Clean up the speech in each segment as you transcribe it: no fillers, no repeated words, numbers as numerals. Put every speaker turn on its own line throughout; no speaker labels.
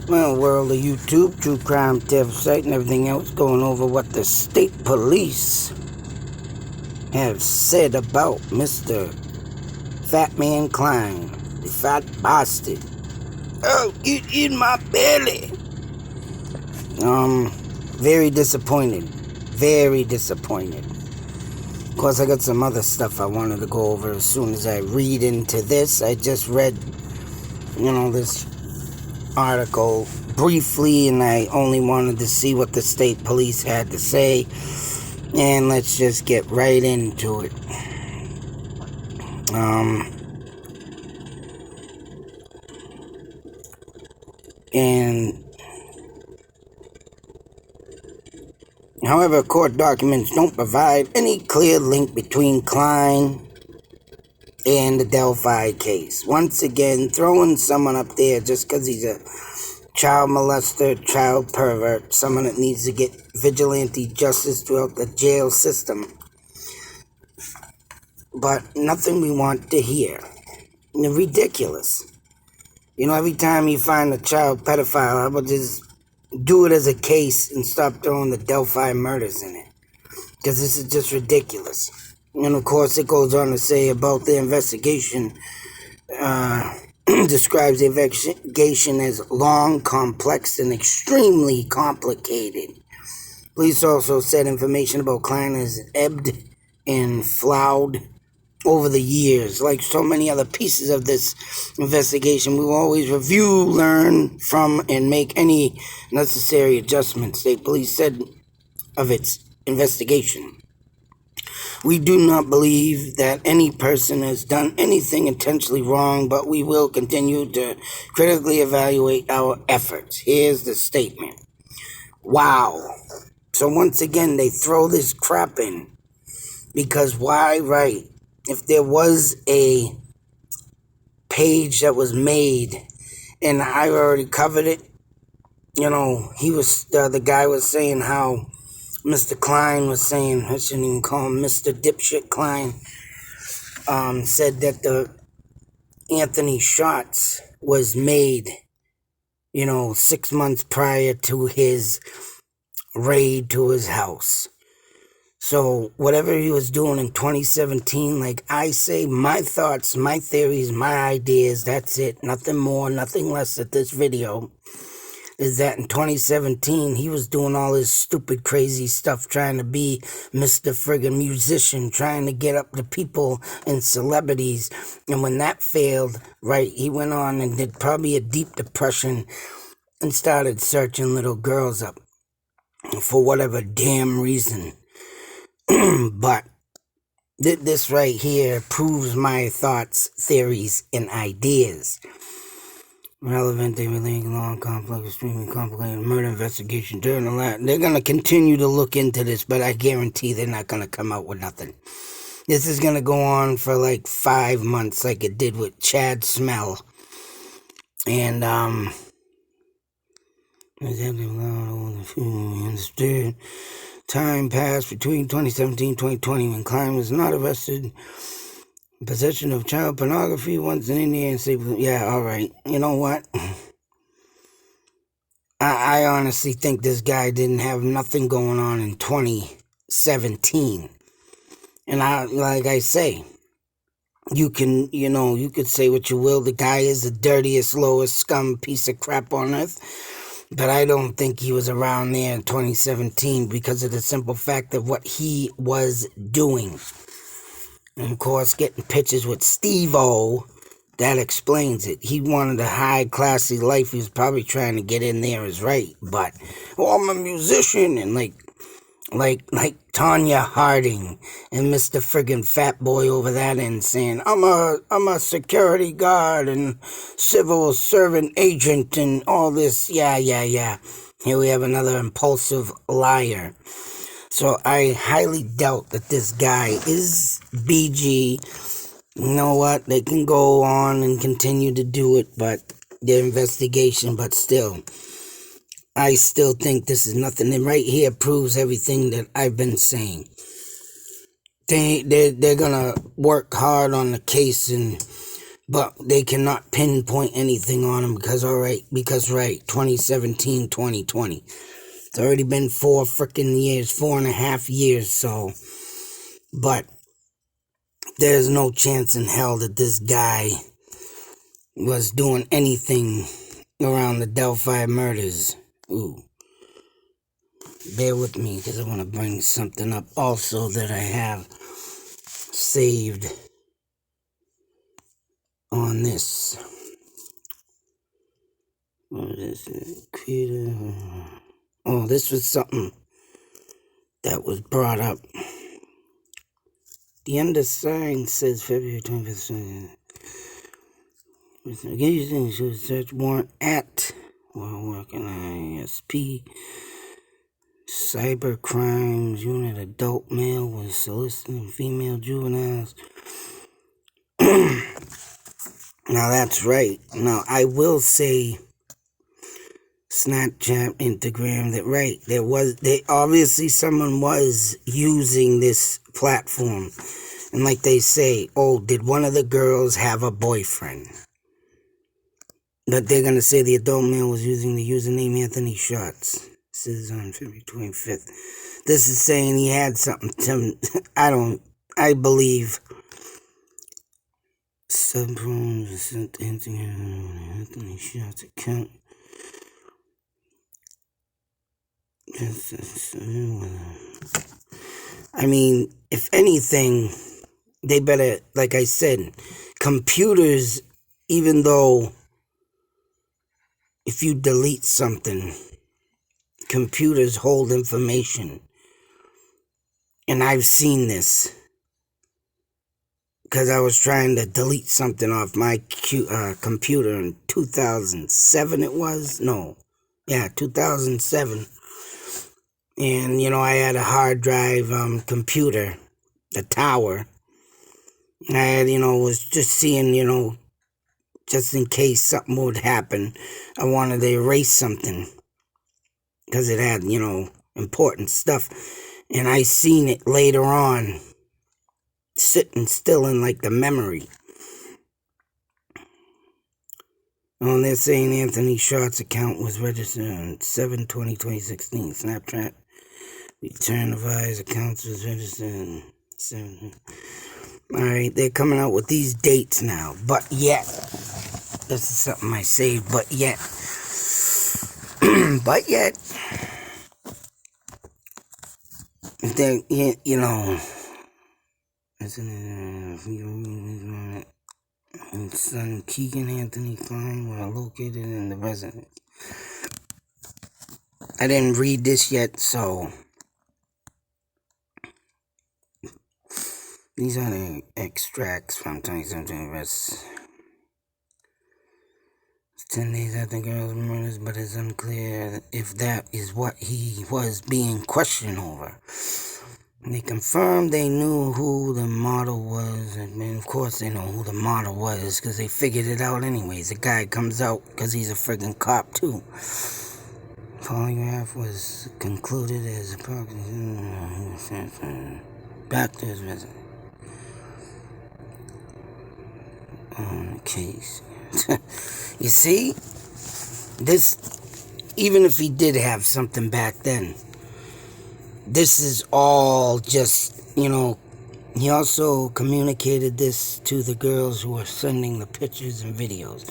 Well, world of YouTube, true crime, dev site, and everything else, going over what the state police have said about Mr. Fat Man Klein, the fat bastard. Oh, you in my belly. Very disappointed. Very disappointed. Of course, I got some other stuff I wanted to go over as soon as I read into this. I just read, this article briefly, and I only wanted to see what the state police had to say. And let's just get right into it. However, court documents don't provide any clear link between Klein and the Delphi case. Once again, throwing someone up there just because he's a child molester, child pervert, someone that needs to get vigilante justice throughout the jail system. But nothing we want to hear. Ridiculous. Every time you find a child pedophile, I would just do it as a case and stop throwing the Delphi murders in it. Because this is just ridiculous. And of course, it goes on to say about the investigation, describes the investigation as long, complex, and extremely complicated. Police also said information about Klein has ebbed and flowed over the years. Like so many other pieces of this investigation, we will always review, learn from, and make any necessary adjustments, state police said of its investigation. We do not believe that any person has done anything intentionally wrong, but we will continue to critically evaluate our efforts. Here's the statement. Wow. So once again, they throw this crap in. Because why, right? If there was a page that was made, and I already covered it, the guy was saying how Mr. Klein was saying, I shouldn't even call him Mr. Dipshit Klein, said that the Anthony Shots was made, 6 months prior to his raid to his house. So whatever he was doing in 2017, like I say, my thoughts, my theories, my ideas, that's it. Nothing more, nothing less at this video. Is that in 2017, he was doing all his stupid, crazy stuff, trying to be Mr. friggin' musician, trying to get up to people and celebrities. And when that failed, right, he went on and did probably a deep depression and started searching little girls up for whatever damn reason. But this right here proves my thoughts, theories, and ideas. Relevant, they relate long, complex, extremely complicated murder investigation during the last. They're going to continue to look into this, but I guarantee they're not going to come out with nothing. This is going to go on for like 5 months, like it did with Chad Smell. And, understood. Time passed between 2017 and 2020 when Klein was not arrested. Possession of child pornography once in India and say, yeah, all right. You know what? I honestly think this guy didn't have nothing going on in 2017. And like I say, you could say what you will. The guy is the dirtiest, lowest scum piece of crap on earth. But I don't think he was around there in 2017 because of the simple fact of what he was doing. And of course, getting pictures with Steve-O, that explains it. He wanted a high, classy life. He was probably trying to get in there is right. But, I'm a musician. And like Tanya Harding and Mr. friggin' Fat Boy over that end saying, I'm a security guard and civil servant agent and all this. Yeah. Here we have another impulsive liar. So I highly doubt that this guy is BG. You know what? They can go on and continue to do it, but their investigation, but still. I still think this is nothing. And right here proves everything that I've been saying. They're gonna work hard on the case and But they cannot pinpoint anything on him because 2017, 2020. It's already been 4.5 years, so. But there's no chance in hell that this guy was doing anything around the Delphi murders. Ooh. Bear with me because I want to bring something up also that I have saved on this. What is it? Oh, this was something that was brought up. The undersigned says February 25th. Using a search warrant at while working on ISP. Cyber Crimes Unit. Adult male was soliciting female juveniles. Now that's right. Now I will say Snapchat, Instagram, that right. Obviously someone was using this platform. And like they say, oh, did one of the girls have a boyfriend? But they're going to say the adult male was using the username Anthony Shots. This is on February 25th. This is saying he had something to, I believe. Subprone sent Anthony Shots account. I mean, if anything, they better, like I said, computers, even though if you delete something, computers hold information. And I've seen this because I was trying to delete something off my computer in 2007 it was? No. Yeah, 2007. And, I had a hard drive computer, the tower. I had, was just seeing, just in case something would happen, I wanted to erase something. Because it had, important stuff. And I seen it later on, sitting still in, like, the memory. Oh, they're saying Anthony Shots' account was registered on 7/20/2016. Snapchat. Return of Eyes accounts was registered in 7. Alright, they're coming out with these dates now. But yet, this is something I saved, but yet, they, his son Keegan Anthony Klein were located in the residence. I didn't read this yet, so these are the extracts from 2017 arrests. 10 days after the girl's murders, but it's unclear if that is what he was being questioned over. They confirmed they knew who the model was, and of course they know who the model was, because they figured it out anyways. The guy comes out because he's a friggin' cop, too. Polygraph was concluded as approximately back to his residence. On the case. You see? This, even if he did have something back then, this is all just, he also communicated this to the girls who were sending the pictures and videos.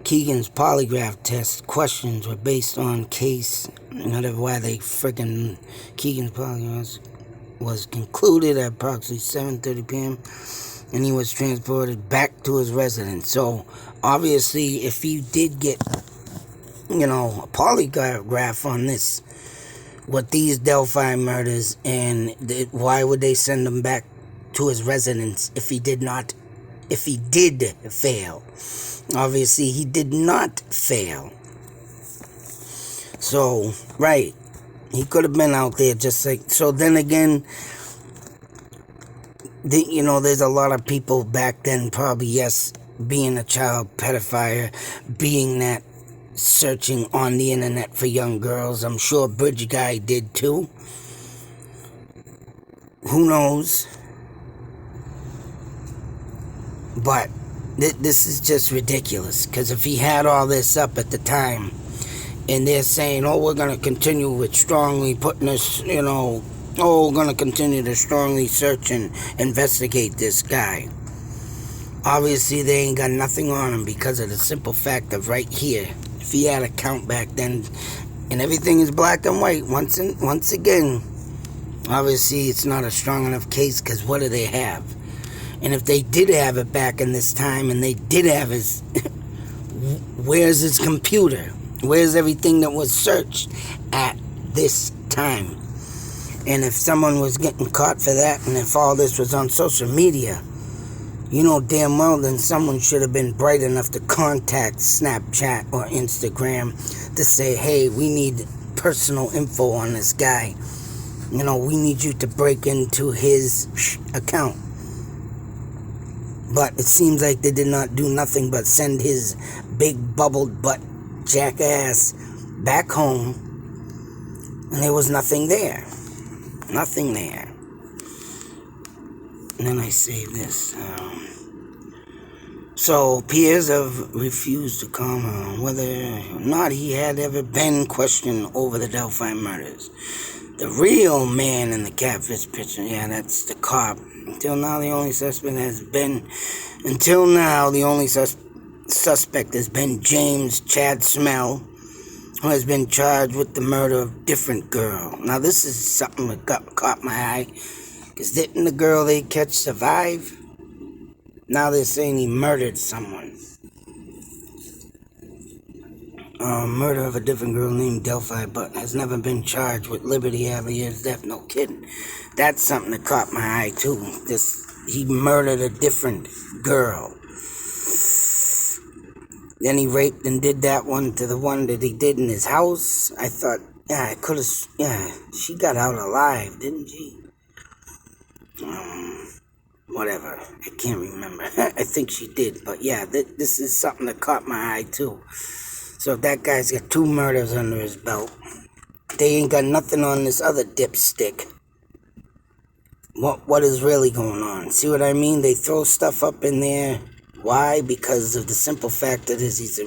Keegan's polygraph test questions were based on case, whatever, why they friggin' Keegan's polygraph was concluded at approximately 7:30 p.m. and he was transported back to his residence. So, obviously, if he did get, a polygraph on this, with these Delphi murders, and why would they send him back to his residence if he did fail? Obviously, he did not fail. So, right, he could have been out there just like, so then again, there's a lot of people back then, probably, yes, being a child pedophile, being that, searching on the internet for young girls. I'm sure Bridge Guy did too. Who knows? But This is just ridiculous, because if he had all this up at the time, and they're saying, oh, we're going to continue with strongly putting this, oh, we're going to continue to strongly search and investigate this guy. Obviously, they ain't got nothing on him because of the simple fact of right here. If he had a count back then, and everything is black and white, once again, obviously it's not a strong enough case, because what do they have? And if they did have it back in this time, and they did have his, where's his computer? Where's everything that was searched at this time? And if someone was getting caught for that, and if all this was on social media, you know damn well then someone should have been bright enough to contact Snapchat or Instagram to say, hey, we need personal info on this guy. We need you to break into his account. But it seems like they did not do nothing but send his big bubbled butt jackass back home, and there was nothing there. Nothing there. And then I saved this. So peers have refused to comment on whether or not he had ever been questioned over the Delphi murders. The real man in the catfish picture, yeah, that's the cop. Until now, the only suspect has been James Chad Smell, who has been charged with the murder of a different girl. Now, this is something that caught my eye, because didn't the girl they catch survive? Now they're saying he murdered someone. Murder of a different girl named Delphi, but has never been charged with Liberty Avenue death. No kidding. That's something that caught my eye too. He murdered a different girl. Then he raped and did that one to the one that he did in his house. I thought, she got out alive, didn't she? Whatever. I can't remember. I think she did, but yeah, this is something that caught my eye too. So that guy's got 2 murders under his belt. They ain't got nothing on this other dipstick. What is really going on? See what I mean? They throw stuff up in there. Why? Because of the simple fact that he's a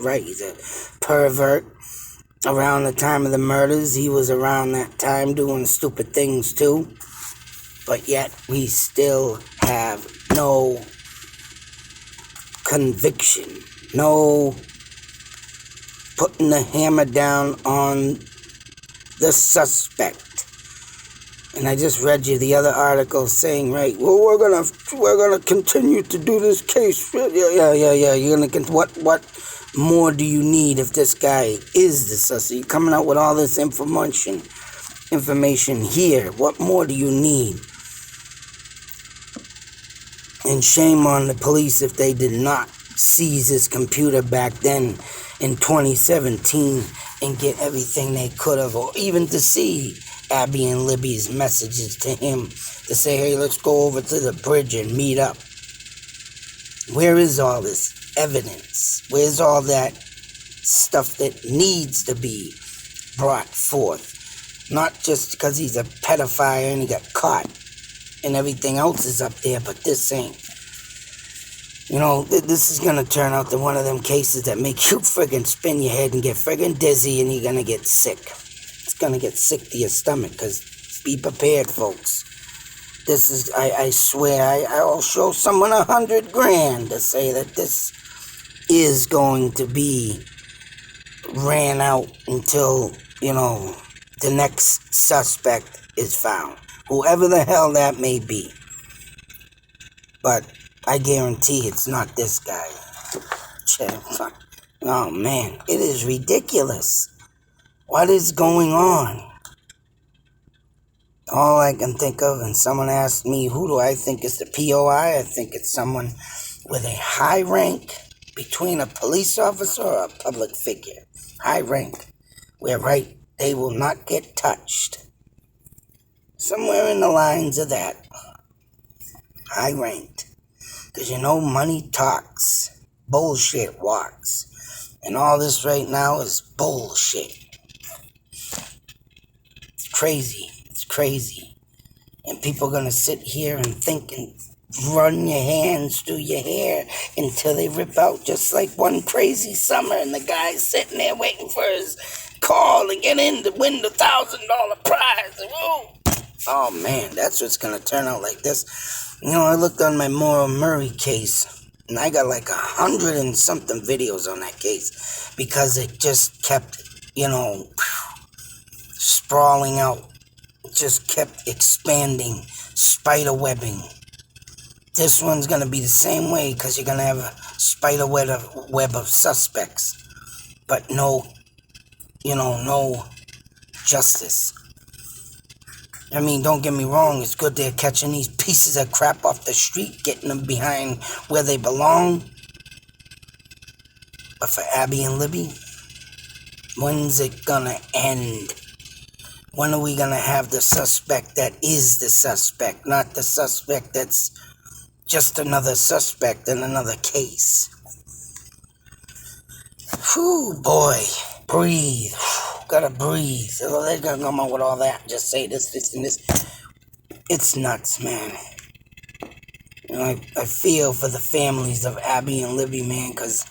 pervert. Around the time of the murders, he was around that time doing stupid things too. But yet, we still have no conviction. No putting the hammer down on the suspect. And I just read you the other article saying, right, well, we're gonna continue to do this case. Yeah. You're gonna what more do you need if this guy is the suspect? You're coming out with all this information here. What more do you need? And shame on the police if they did not seize his computer back then in 2017 and get everything they could have, or even to see Abby and Libby's messages to him to say, hey, let's go over to the bridge and meet up. Where is all this evidence? Where's all that stuff that needs to be brought forth? Not just because he's a pedophile and he got caught and everything else is up there, but this ain't. This is going to turn out to one of them cases that make you friggin' spin your head and get friggin' dizzy, and you're going to get sick. It's going to get sick to your stomach, because be prepared, folks. This is, I swear, I'll show someone $100,000 to say that this is going to be ran out until, the next suspect is found. Whoever the hell that may be. But I guarantee it's not this guy. Oh man, it is ridiculous. What is going on? All I can think of, and someone asked me, who do I think is the POI? I think it's someone with a high rank between a police officer or a public figure. High rank. Where, right, they will not get touched. Somewhere in the lines of that. High ranked. Because money talks. Bullshit walks. And all this right now is bullshit. It's crazy. It's crazy. And people are going to sit here and think and run your hands through your hair until they rip out, just like one crazy summer, and the guy's sitting there waiting for his call to get in to win the $1,000 prize. Woo! Oh man, that's what's gonna turn out like this. You know, I looked on my Maura Murray case, and I got like 100 and something videos on that case because it just kept, sprawling out. It just kept expanding, spider webbing. This one's gonna be the same way because you're gonna have a spider web of suspects, but no justice. I mean, don't get me wrong, it's good they're catching these pieces of crap off the street, getting them behind where they belong. But for Abby and Libby, when's it gonna end? When are we gonna have the suspect that is the suspect, not the suspect that's just another suspect in another case? Whew, boy. Breathe. Gotta breathe. So they're gonna come out with all that. Just say this, and this. It's nuts, man. I feel for the families of Abby and Libby, man, because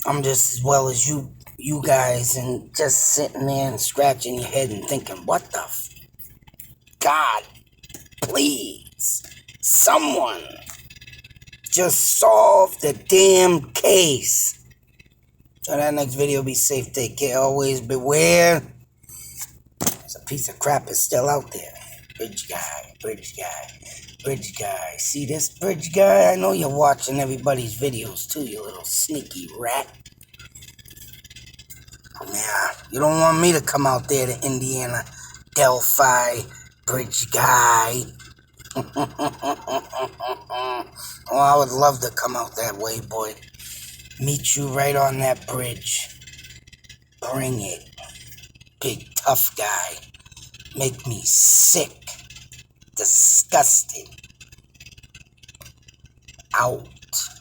I'm just as well as you guys, and just sitting there and scratching your head and thinking, what the God, please, someone just solve the damn case. So that next video, be safe, take care, always beware. There's a piece of crap is still out there. Bridge guy. See this bridge guy? I know you're watching everybody's videos too, you little sneaky rat. Yeah, you don't want me to come out there to Indiana, Delphi, bridge guy. Oh, I would love to come out that way, boy. Meet you right on that bridge. Bring it. Big tough guy. Make me sick. Disgusted. Out.